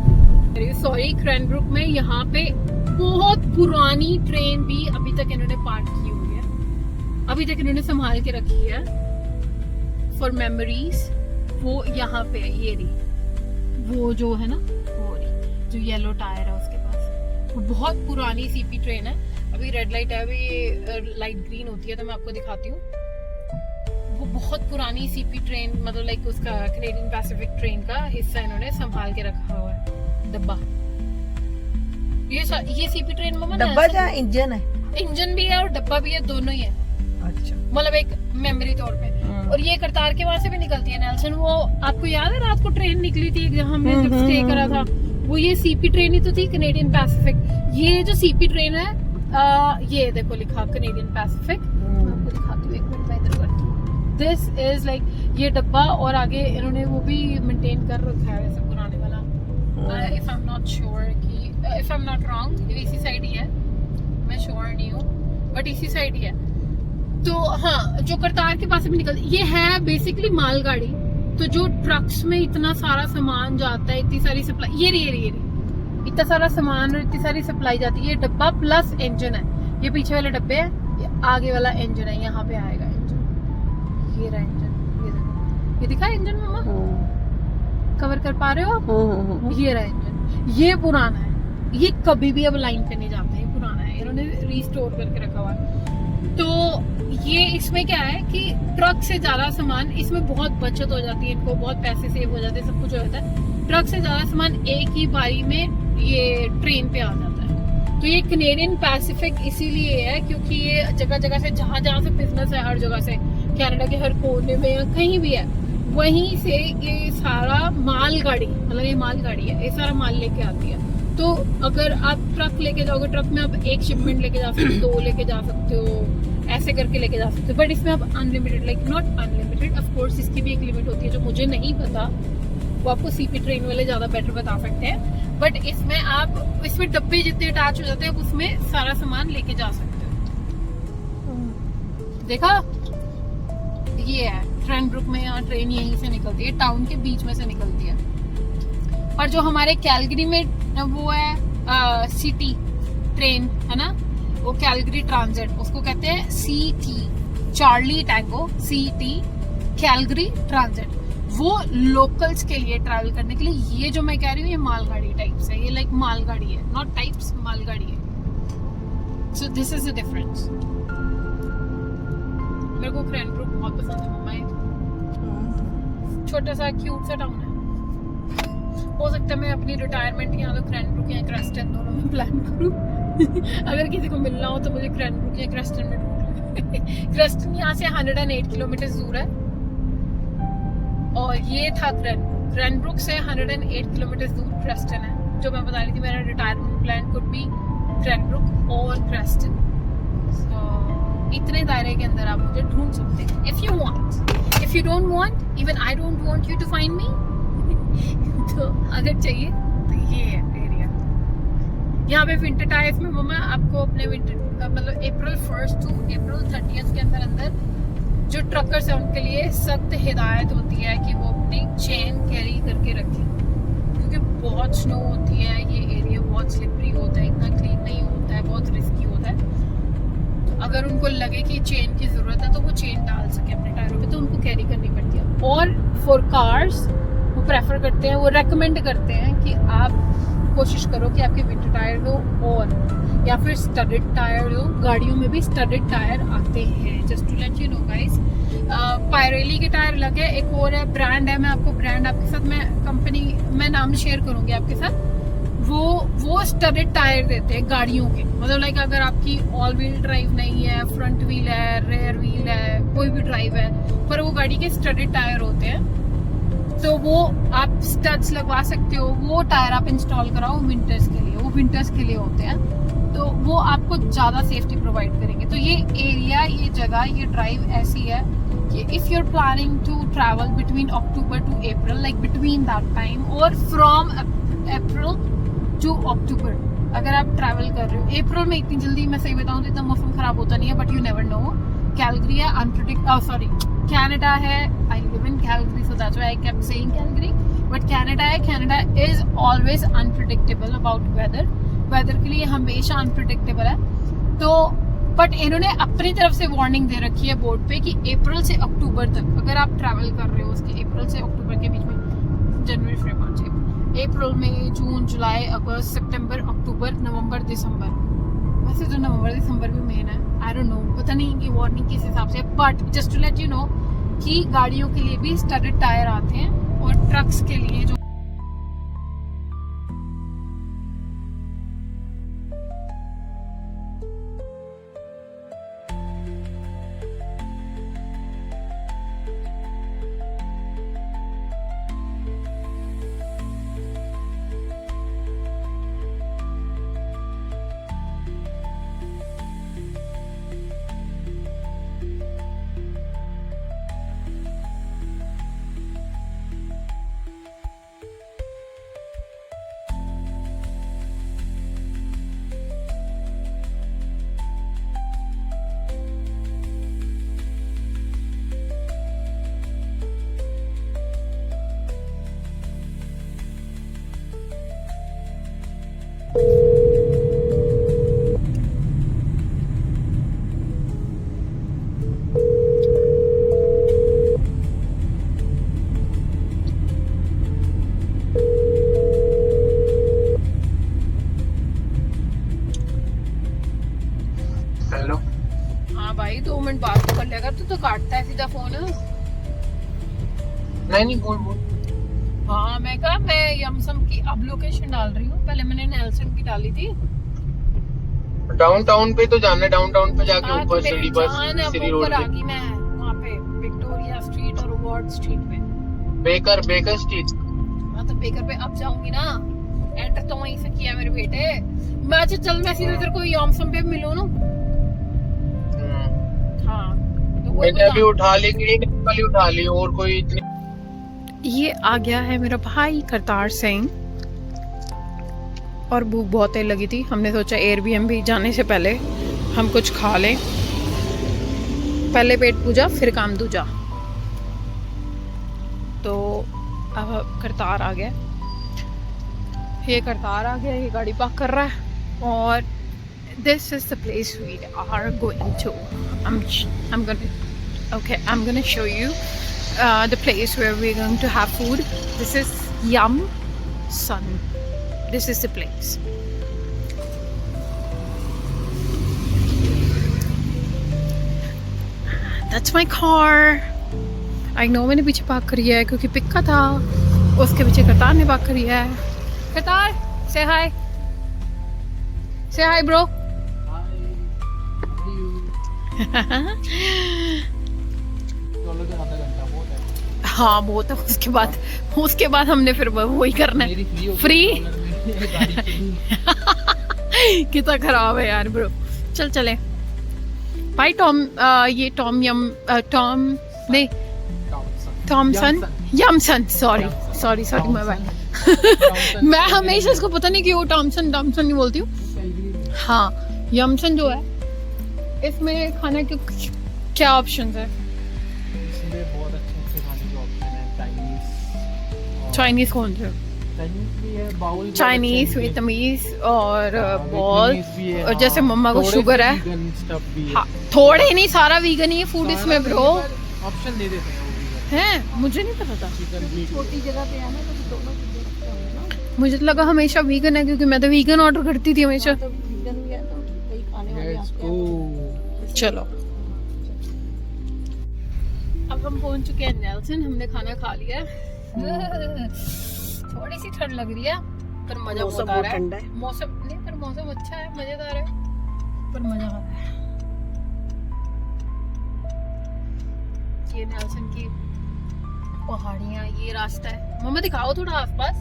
सॉरी, क्रैनब्रुक में यहाँ पे बहुत पुरानी ट्रेन भी अभी तक इन्होंने पार्क की हुई है, अभी तक इन्होंने संभाल के रखी है फॉर मेमोरीज. वो यहाँ पे है, ये रही वो जो है ना, वो रही जो येलो टायर है उसके पास. वो बहुत पुरानी सीपी ट्रेन है. अभी रेड लाइट है, अभी लाइट ग्रीन होती है तो मैं आपको दिखाती हूँ. वो बहुत पुरानी सीपी ट्रेन, मतलब लाइक उसका कनेडियन पैसिफिक ट्रेन का हिस्सा इन्होंने संभाल के रखा हुआ है, डब्बा. ये सीपी ट्रेन मम्मा डब्बा या इंजन है? इंजन भी है और डब्बा भी है, दोनों ही है. अच्छा. मतलब एक मेमोरी तौर पे. और ये करतार के वहां से भी निकलती है नेल्सन. वो आपको याद है रात को ट्रेन निकली थी जहाँ हमने जब स्टे करा था, वो ये सीपी ट्रेन ही तो थी, कनेडियन पैसिफिक. ये जो सीपी ट्रेन है, ये देखो लिखा कनेडियन पैसिफिक. आपको दिखाती हूँ, एक मिनट मैं इधर करती हूँ. दिस इज लाइक ये डब्बा, और आगे इन्होंने वो भी मेंटेन कर रखा है वैसे पुराने वाला. If I am not sure कि if I am not wrong, इसी साइड ही है, मैं श्योर नहीं हूँ बट इसी साइड ही है. तो हाँ, जो करतार के पास भी निकलती, ये है बेसिकली मालगाड़ी. तो जो ट्रक्स में इतना सारा सामान जाता है, इतनी सारी सप्लाई, ये रही इतना सारा सामान और इतनी सारी सप्लाई जाती है. ये डब्बा प्लस इंजन है. ये पीछे वाले डब्बे है, ये आगे वाला इंजन है. यहाँ पे आएगा इंजन, ये रहा इंजन. ये देखो, ये दिखा इंजन मम्मा, कवर कर पा रहे हो आप? ये रहा इंजन. ये पुराना है, ये कभी भी अब लाइन पे नहीं जाता है, ये पुराना है, इन्होंने रिस्टोर करके रखा हुआ है. तो ये इसमें क्या है कि ट्रक से ज्यादा सामान, इसमें बहुत बचत हो जाती है, इनको बहुत पैसे सेव हो जाते हैं, सब कुछ हो जाता है. ट्रक से ज्यादा सामान एक ही बारी में ये ट्रेन पे आ जाता है. तो ये कनेडियन पैसिफिक इसीलिए है क्योंकि ये जगह जगह से, जहाँ जहाँ से बिजनेस है, हर जगह से, कनाडा के हर कोने में या कहीं भी है, वहीं से ये सारा मालगाड़ी, मतलब ये मालगाड़ी है, ये सारा माल लेके आती है. तो अगर आप ट्रक लेके जाओगे, ट्रक में आप एक शिपमेंट लेके जा सकते हो, 2 लेके जा सकते हो, ऐसे करके लेके जा सकते हो. बट इसमें आप unlimited, like not unlimited, of course इसकी भी एक लिमिट होती है जो मुझे नहीं पता, वो आपको सीपी ट्रेन वाले ज्यादा बेटर बता सकते हैं. बट इसमें आप, इसमें डब्बे जितने अटैच हो जाते हैं, उसमें सारा सामान लेके जा सकते हो. देखा, ये है क्रैनब्रुक में. यहाँ ट्रेन यहीं से निकलती है, टाउन के बीच में से निकलती है. और जो हमारे कैलगरी में वो है सिटी ट्रेन है ना, वो कैलगरी ट्रांजिट, उसको कहते हैं CT, Charlie tango, CT Calgary transit. वो लोकल्स के लिए ट्रैवल करने के लिए. ये जो मैं कह रही हूँ, ये मालगाड़ी टाइप्स है, ये लाइक मालगाड़ी है, नॉट टाइप्स, मालगाड़ी है. So this is the difference. मेरे को क्रैनब्रुक बहुत पसंद है मम्मा. छोटा सा क्यूट सा टाउन है. हो सकता है मैं अपनी रिटायरमेंट यहाँ तो क्रैनब्रुक या क्रेस्टन दोनों में प्लान करूँ. अगर किसी को मिलना हो तो मुझे क्रैनब्रुक या क्रेस्टन में ढूंढ. क्रेस्टन यहाँ से 108 किलोमीटर दूर है, और ये था क्रैनब्रुक. क्रैनब्रुक से 108 किलोमीटर दूर क्रेस्टन है. जो मैं बता रही थी, मेरा रिटायरमेंट प्लान कुड बी क्रैनब्रुक और क्रेस्टन. इतने दायरे के अंदर आप मुझे ढूंढ सकते हैं if you want. If you don't want, even I don't want you to find me. तो अगर चाहिए तो ये है एरिया. यहाँ पे विंटर टायर्स में मम्मा आपको अपने विंटर, मतलब अप्रैल 1 टू अप्रैल 30 के अंदर जो ट्रकर्स हैं उनके लिए सख्त हिदायत होती है कि वो अपनी चेन कैरी करके रखें, क्योंकि बहुत स्नो होती है, ये एरिया बहुत स्लिपरी होता है, इतना क्लीन नहीं होता है, बहुत रिस्की होता है. तो अगर उनको लगे कि चेन की ज़रूरत है तो वो चेन डाल सके अपने टायरों पे, तो उनको कैरी करनी पड़ती है. और फॉर कार्स वो प्रेफर करते हैं, वो रेकमेंड करते हैं कि आप कोशिश करो कि आपके विंटर टायर हो, और या फिर स्टडेड टायर हो. गाड़ियों में भी स्टडेड टायर आते हैं, just to let you know guys. Pirelli के टायर अलग है, एक और है ब्रांड है, मैं आपको ब्रांड आपके साथ, मैं कंपनी, मैं नाम शेयर करूंगी आपके साथ. वो स्टडेड टायर देते हैं गाड़ियों के, मतलब लाइक अगर आपकी ऑल व्हील ड्राइव नहीं है, फ्रंट व्हील है, रेयर व्हील है, कोई भी ड्राइव है, पर वो गाड़ी के स्टडेड टायर होते हैं, तो वो आप स्टड्स लगवा सकते हो. वो टायर आप इंस्टॉल कराओ विंटर्स के लिए, वो विंटर्स के लिए होते हैं, तो वो आपको ज़्यादा सेफ्टी प्रोवाइड करेंगे. तो ये एरिया, ये जगह, ये ड्राइव ऐसी है if you're planning to travel between October to April, like between that time or from April to October, अगर आप ट्रैवल कर रहे हो अप्रैल में, इतनी जल्दी मैं सही बताऊं तो इतना मौसम खराब होता नहीं है, but you never know. Calgary है कनाडा है. I live in Calgary, so that's why I kept saying Calgary, but Canada है. Canada is always unpredictable about weather के लिए हमेशा अनप्रिडिक्टेबल है. तो बट इन्होंने अपनी तरफ से वार्निंग दे रखी है बोर्ड पे कि अप्रैल से अक्टूबर तक अगर आप ट्रैवल कर रहे हो, उसके अप्रैल से अक्टूबर के बीच में, जनवरी फरवरी मार्च अप्रैल में, जून जुलाई अगस्त सितंबर अक्टूबर नवंबर दिसंबर, वैसे तो नवंबर दिसंबर भी मेन है, आई डोंट नो, पता नहीं कि वार्निंग किस हिसाब से, but just to let you know कि गाड़ियों के लिए भी स्टडेड टायर आते हैं और ट्रक्स के लिए जो हेलो. हाँ भाई 2 मिनट बात तो कर लेगा. तू तो काटता है सीधा फोन. नहीं बोल. हाँ मैं कहा मैं यमसम की अब लोकेशन डाल रही हूँ, पहले मैंने नेल्सन की डाली थी. डाउनटाउन पे तो जाना है, डाउनटाउन पे जाके हाँ, ऊपर तो मेरी सीढ़ी पर जान है, सीढ़ी वो रोड ऊपर आ पे गई मैं वहाँ पे विक्टोरिया स्ट्रीट और वार्ड स्ट्रीट पे. Baker street. हाँ तो बेकर पे अब जाऊंगी ना, एंटर तो वहीं से किया मेरे बेटे. मैं चल मैं सीधे तेरे को यमसम पे मिलूं ना. हाँ तो वो मैंने अभी उठा ली, वाली उठा ली, और कोई इतनी. ये आ गया है मेरा भाई करतार सिंह, और भूख बहुत तेज लगी थी. हमने सोचा एयरबीएनबी जाने से पहले हम कुछ खा लें, पहले पेट पूजा फिर काम दूजा. तो अब करतार आ गया, ये करतार आ गया, ये गाड़ी पार्क कर रहा है. और this is the place we are going to. I'm gonna show you the place where we're going to have food. This is Yum-Sun. This is the place. That's my car. I know मैंने पीछे पार्क करी है क्योंकि पिक्का था, उसके पीछे करतार ने पार्क करी है. Kartar say hi. Say hi bro. आधा घंटा बहुत है. हाँ बहुत है. उसके बाद हमने फिर वही करना है. फ्री कितना खराब है यार ब्रो. चले भाई. ये टॉमसन यमसन. Sorry my bad. मैं हमेशा इसको पता नहीं क्यों टॉमसन नहीं बोलती हूँ. हाँ यमसन जो है, इसमें खाने के क्या ऑप्शंस है? इसमें बहुत अच्छे खाने के ऑप्शन है. चाइनीज कौन से? चाइनीज, वियतनामीज और बॉल. और जैसे मम्मा को शुगर है, हाँ, थोड़े नहीं सारा वीगन ही है फूड इसमें ब्रो. ऑप्शन दे देते हैं, मुझे नहीं पता था. छोटी जगह पे है ना, तो दोनों चीजें रखते होंगे ना. मुझे तो लगा हमेशा वीगन है क्योंकि मैं तो वीगन ऑर्डर करती थी हमेशा. तो vegan भी है, तो कई खाने वाले आते हैं. चलो अब हम पहुंच चुके हैं नेल्सन. हमने खाना खा लिया है. थोड़ी सी ठंड लग रही है पर मजा बहुत आ रहा है. मौसम नहीं, पर मौसम अच्छा है, मजेदार है, पर मजा आ रहा है. ये नेल्सन की पहाड़ियाँ, ये रास्ता है. मम्मा दिखाओ थोड़ा आसपास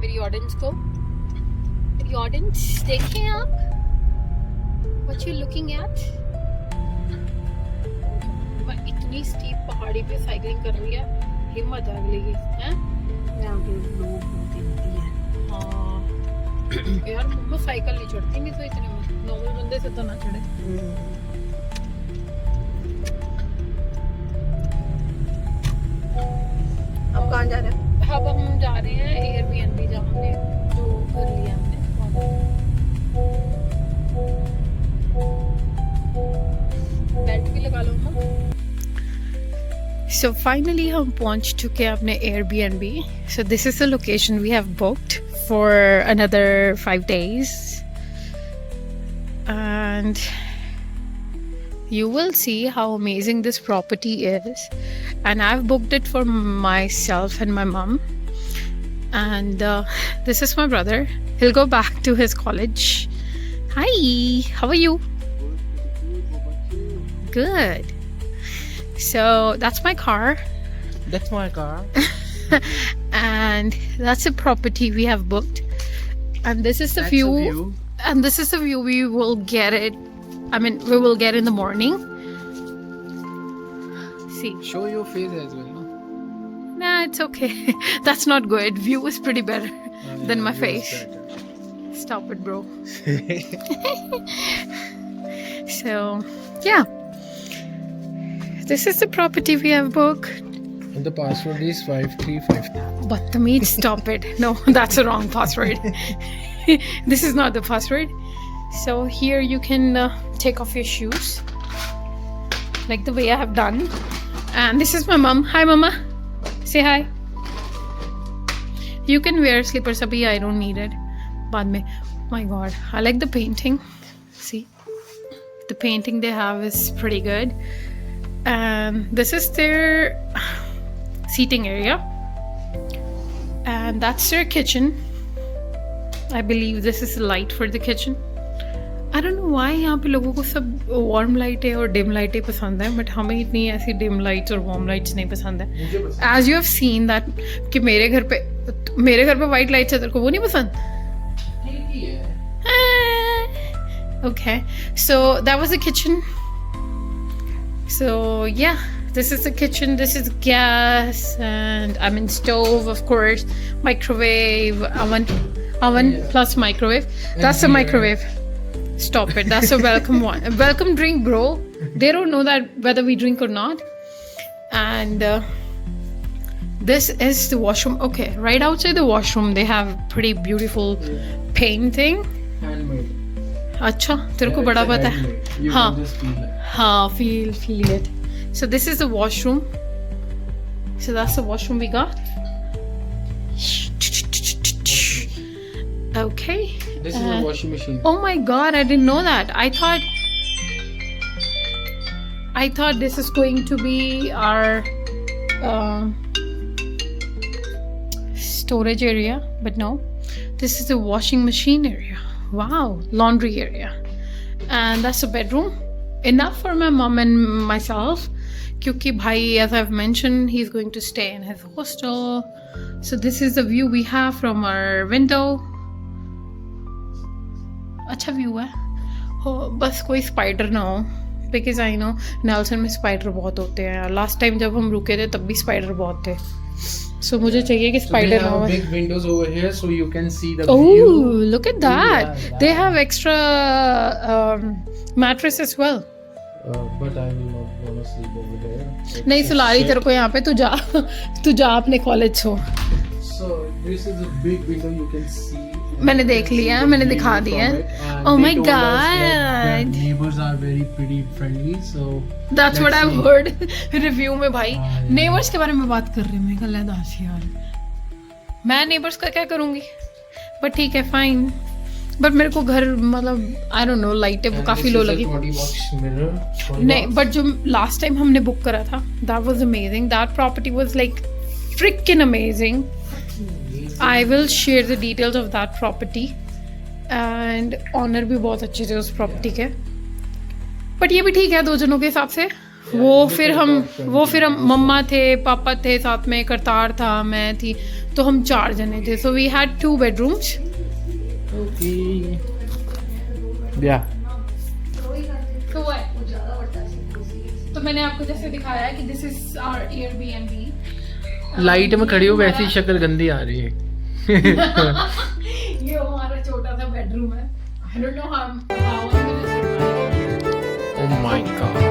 मेरी ऑडियंस को. मेरी ऑडियंस देखें आप, व्हाट यू लुकिंग एट. मम्मा इतनी स्टीप पहाड़ी पे साइकिलिंग कर रही है, हिम्मत है अगले की हैं। यहाँ पे लोग बहुत हिम्मती हैं। हाँ यार मम्मा साइकिल नहीं चढ़ती, नहीं तो इतने में नॉर्मल बंदे से तो ना चढ़े। अब कहाँ जा रहे हैं? अब हम जा रहे हैं एयरबीएनबी, जहाँ हमने जो घर लिया हमने बेल्ट भी लगा लो मम्मा। So finally हम पहुंच चुके हैं अपने Airbnb. So this is the location we have booked for another 5 days, and you will see how amazing this property is. And I've booked it for myself and my mom. And this is my brother. He'll go back to his college. Hi, how are you? Good. So that's my car. That's my car. And that's the property we have booked. And this is the That's view. a view. And this is the view we will get it. I mean, we will get in the morning. See. Show your face as well, no? Nah, it's okay. That's not good. View is pretty better than my View is face. better. Stop it, bro. So, yeah. This is the property we have booked. And the password is 535. But the meat, stop it. No, that's the wrong password. This is not the password. So here you can take off your shoes, like the way I have done. And this is my mom. Hi, mama. Say hi. You can wear slippers, abhi I don't need it. Baad mein. My God, I like the painting. See, the painting they have is pretty good. And this is their seating area, and that's their kitchen. I believe this is the light for the kitchen. I don't know why यहाँ पे लोगों को सब warm lights और dim lights पसंद है, but हमें इतनी ऐसी dim lights और warm lights नहीं पसंद है. As you have seen that कि मेरे घर पे white lights है, तेरे को वो नहीं पसंद? Okay, so that was the kitchen. So yeah, this is the kitchen, this is gas, and I mean stove, of course, microwave, oven plus microwave. That's a microwave. Stop it. That's a welcome one. A welcome drink, bro. They don't know that whether we drink or not. And this is the washroom. Okay, right outside the washroom they have pretty beautiful painting. Handmade. अच्छा तेरे को बड़ा पता है. You हाँ. can just feel it. Feel it. So this is the washroom. So that's the washroom we got. Okay. This is a washing machine. Oh my God, I didn't know that. I thought this is going to be our storage area, but no. This is the washing machine area. Wow, laundry area. And that's a bedroom. Enough for my mom and myself. Kyunki bhai, as I've mentioned, he's going to stay in his hostel. So this is the view we have from our window. अच्छा व्यू है हो, बस कोई स्पाइडर ना हो, बिकॉज आई नो नेल्सन में स्पाइडर बहुत होते हैं. लास्ट टाइम जब हम रुके थे तब भी स्पाइडर बहुत थे. सो मुझे चाहिए कि स्पाइडर ना हो. big windows over here so you can see the Oh, view. look at that. Yeah. They have extra mattress as well. But I will not want to sleep over there. नहीं सुला रही तेरे को यहाँ पे, तू जा अपने कॉलेज हो. So this is a big window you can see. मैंने देख लिया, मैंने दिखा दिया. Oh my God. Neighbors are very pretty friendly, so That's what I've heard review में भाई. हाँ, नेबर्स के बारे में बात कर रहे हैं. मैं कल दास यार, मैं नेबर्स का क्या करूंगी, बट ठीक है फाइन. बट मेरे को घर मतलब आई डोंट नो, लाइटें वो काफी लो लगी. नहीं, बट जो लास्ट टाइम हमने बुक करा था, that was amazing. That property was like freaking amazing. I will share the details of that property. And owner भी बहुत अच्छे थे उस प्रॉपर्टी के. बट ये भी ठीक है 2 जनों के हिसाब से. वो फिर हम मम्मा थे, पापा थे साथ में, करतार था, मैं थी, तो हम 4 जने थे. So we had 2 bedrooms. Yeah. तो तो मैंने आपको जैसे दिखाया है कि this is our Airbnb. Light में खड़ी हो वैसी शक्ल गंदी आ रही है। ये हमारा छोटा सा बेडरूम है। I don't know how oh my God.